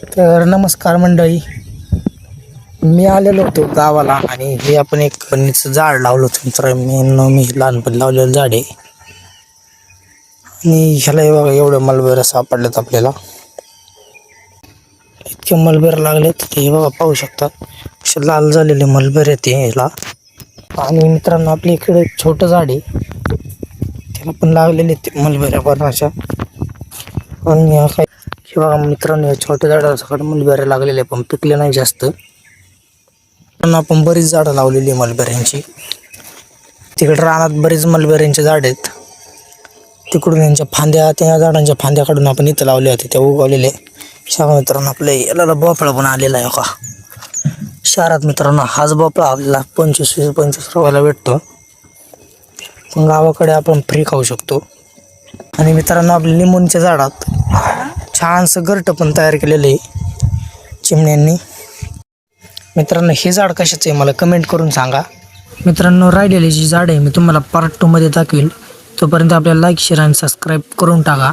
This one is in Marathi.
तर नमस्कार मंडळी, मी आलेलो होतो गावाला आणि हे आपण एक फणीचं झाड लावलं होतं मी लहानपणी लावलेलं झाड आहे. आणि ह्याला हे बघा एवढे मलबेऱ्या सापडल्यात आपल्याला. इतके मलबेऱ्या लागलेत हे बघा, पाहू शकता असे लाल झालेले मलबेऱ्या ते ह्याला. आणि मित्रांनो, आपल्या इकडे एक छोटं झाड आहे, त्याला पण लागलेले ते मलबेऱ्या बनाच्या. आणि हे बघा मित्रांनो, या छोट्या झाडाला सगळं मलबेऱ्या लागलेले पण पिकले नाही जास्त. पण आपण बरीच झाडं लावलेली मलबेऱ्यांची. तिकडे रानात बरीच मलबेऱ्यांची झाड आहेत. तिकडून यांच्या फांद्या, त्या झाडांच्या फांद्या काढून आपण इथं लावले होते, त्या उगवलेले. सांगा मित्रांनो, आपल्या याला भोपळा पण आलेला आहे का शहरात. मित्रांनो, हाच भोपळा आपल्याला 25-25 रुपयाला भेटतो, पण गावाकडे आपण फ्री खाऊ शकतो. आणि मित्रांनो, आपल्या लिंबूंच्या झाडात छानसं घरटं पण तयार केलेलं आहे चिमण्यांनी. मित्रांनो, हे झाड कशाचं आहे मला कमेंट करून सांगा. मित्रांनो, राहिलेली जी झाड आहे मी तुम्हाला पार्ट 2 मध्ये दाखवेल. तोपर्यंत आपल्याला लाईक, शेअर आणि सबस्क्राईब करून टाका.